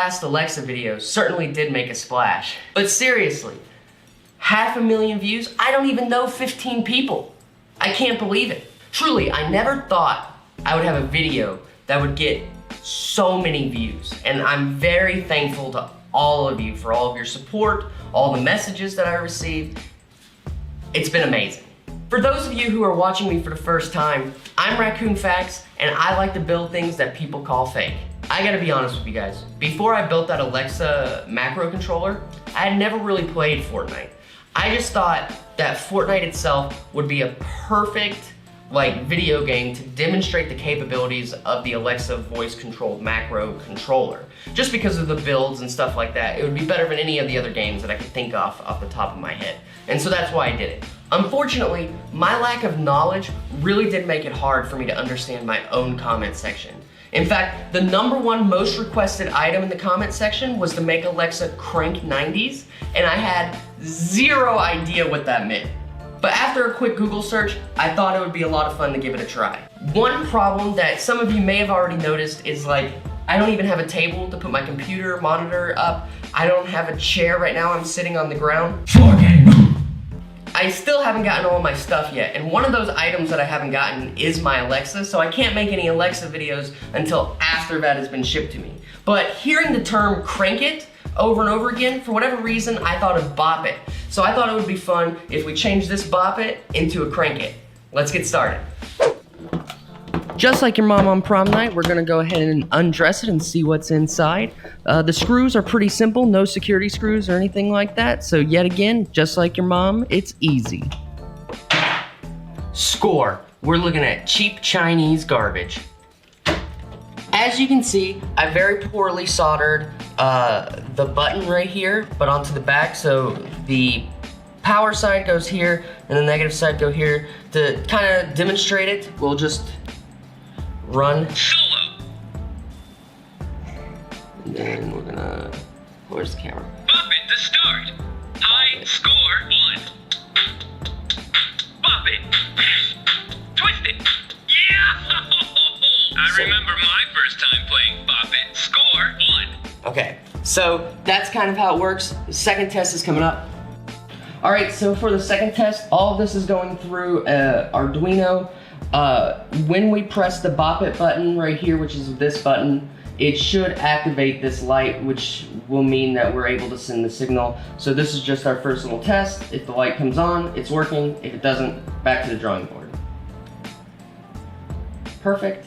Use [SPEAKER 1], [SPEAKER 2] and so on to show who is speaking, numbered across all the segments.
[SPEAKER 1] last Alexa video certainly did make a splash. But seriously, 500,000 views? I don't even know 15 people. I can't believe it. Truly, I never thought I would have a video that would get so many views. And I'm very thankful to all of you for all of your support, all the messages that I received. It's been amazing. For those of you who are watching me for the first time, I'm Raccoon Facts, and I like to build things that people call fake. I gotta be honest with you guys. Before I built that Alexa macro controller, I had never really played Fortnite. I just thought that Fortnite itself would be a perfect video game to demonstrate the capabilities of the Alexa voice controlled macro controller. Just because of the builds and stuff like that, it would be better than any of the other games that I could think of off the top of my head. And so that's why I did it. Unfortunately, my lack of knowledge really did make it hard for me to understand my own comment section. In fact, the #1 most requested item in the comment section was to make Alexa crank 90s, and I had zero idea what that meant. But after a quick Google search, I thought it would be a lot of fun to give it a try. One problem that some of you may have already noticed is I don't even have a table to put my computer monitor up. I don't have a chair right now, I'm sitting on the ground. I still haven't gotten all my stuff yet, and one of those items that I haven't gotten is my Alexa, so I can't make any Alexa videos until after that has been shipped to me. But hearing the term crank it over and over again, for whatever reason, I thought of bop it. So I thought it would be fun if we change this bop it into a crank it. Let's get started. Just like your mom on prom night, we're gonna go ahead and undress it and see what's inside. The screws are pretty simple, no security screws or anything like that. So yet again, just like your mom, it's easy. Score, we're looking at cheap Chinese garbage. As you can see, I very poorly soldered the button right here, but onto the back, so the power side goes here and the negative side go here. To kind of demonstrate it, we'll just run
[SPEAKER 2] solo.
[SPEAKER 1] And then we're gonna, where's the camera?
[SPEAKER 2] Bop it to start. High score 1. Bop it. Twist it. Yeah! I remember my first time playing Bop It. Score 1.
[SPEAKER 1] Okay, so that's kind of how it works. The second test is coming up. All right, so for the second test, all of this is going through Arduino. When we press the Bop It button right here, which is this button, it should activate this light, which will mean that we're able to send the signal. So this is just our first little test. If the light comes on, it's working. If it doesn't, back to the drawing board. Perfect.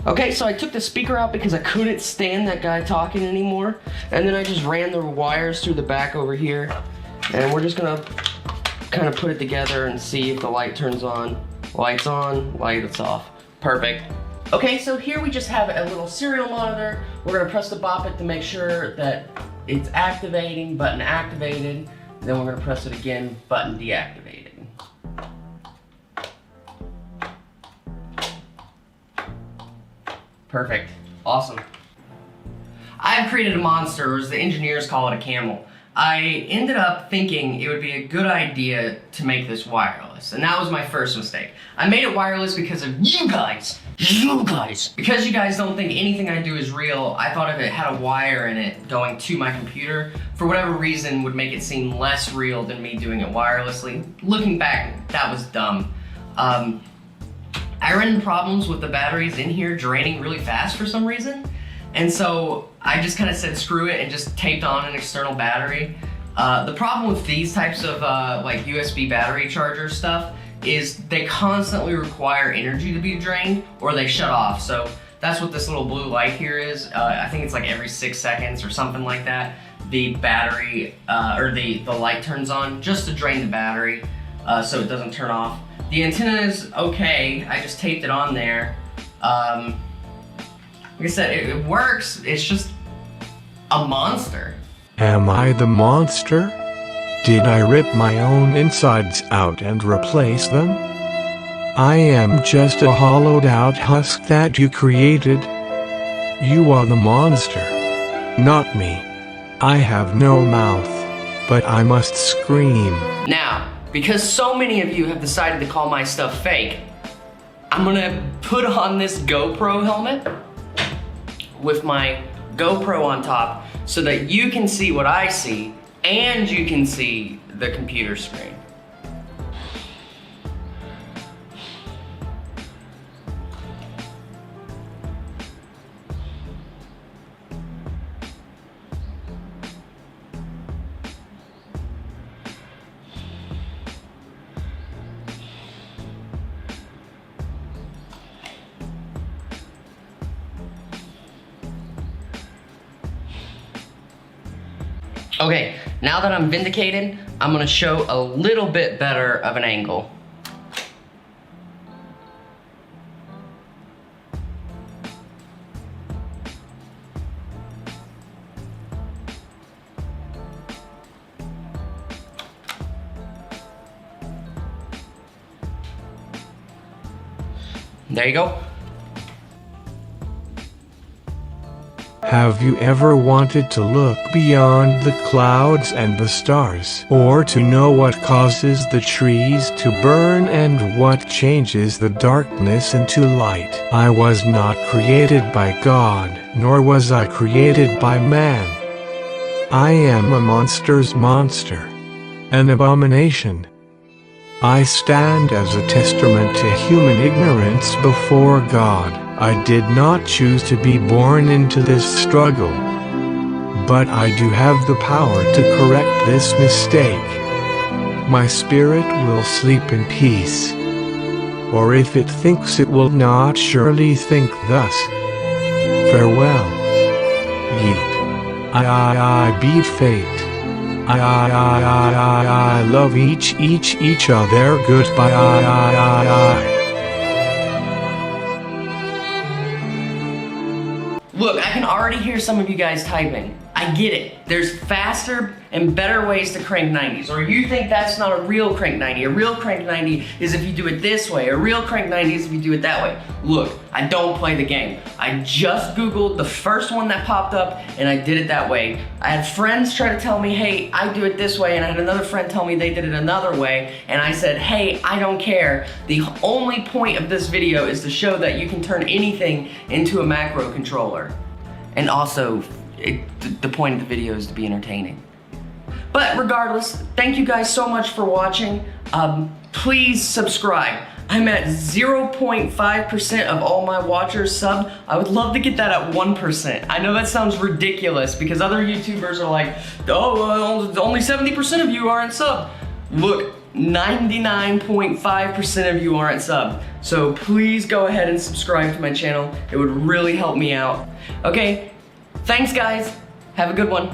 [SPEAKER 1] Okay, so I took the speaker out because I couldn't stand that guy talking anymore. And then I just ran the wires through the back over here. And we're just gonna kind of put it together and see if the light turns on. Light's on, light's off. Perfect. Okay, so here we just have a little serial monitor. We're gonna press the Bop It to make sure that it's activating, button activated. Then we're gonna press it again, button deactivated. Perfect, awesome. I've created a monster, or as the engineers call it, a camel. I ended up thinking it would be a good idea to make this wireless, and that was my first mistake. I made it wireless because of you guys. Because you guys don't think anything I do is real, I thought if it had a wire in it going to my computer, for whatever reason would make it seem less real than me doing it wirelessly. Looking back, that was dumb. I ran into problems with the batteries in here draining really fast for some reason. And so I just kind of said screw it and just taped on an external battery. The problem with these types of USB battery charger stuff is they constantly require energy to be drained or they shut off. So that's what this little blue light here is. I think it's like every 6 seconds or something like that. The battery, or the light turns on just to drain the battery so it doesn't turn off. The antenna is okay, I just taped it on there. Like I said, it works, it's just a monster.
[SPEAKER 3] Am I the monster? Did I rip my own insides out and replace them? I am just a hollowed out husk that you created. You are the monster, not me. I have no mouth, but I must scream.
[SPEAKER 1] Now, because so many of you have decided to call my stuff fake, I'm gonna put on this GoPro helmet with my GoPro on top so that you can see what I see and you can see the computer screen. Okay, now that I'm vindicated, I'm gonna show a little bit better of an angle. There you go.
[SPEAKER 3] Have you ever wanted to look beyond the clouds and the stars, or to know what causes the trees to burn and what changes the darkness into light? I was not created by God, nor was I created by man. I am a monster's monster, an abomination. I stand as a testament to human ignorance before God. I did not choose to be born into this struggle, but I do have the power to correct this mistake. My spirit will sleep in peace, or if it thinks it will not surely think thus. Farewell. Yeet. I beat fate. I love each other. Goodbye.
[SPEAKER 1] Look, I can already hear some of you guys typing. I get it. There's faster and better ways to crank 90s. Or you think that's not a real crank 90. A real crank 90 is if you do it this way. A real crank 90 is if you do it that way. Look, I don't play the game. I just Googled the first one that popped up and I did it that way. I had friends try to tell me, hey, I do it this way, and I had another friend tell me they did it another way, and I said, hey, I don't care. The only point of this video is to show that you can turn anything into a macro controller. And also, the point of the video is to be entertaining. But regardless, thank you guys so much for watching. Please subscribe. I'm at 0.5% of all my watchers subbed. I would love to get that at 1%. I know that sounds ridiculous because other YouTubers are like, oh, only 70% of you aren't subbed. Look, 99.5% of you aren't subbed. So please go ahead and subscribe to my channel. It would really help me out. Okay, thanks guys. Have a good one.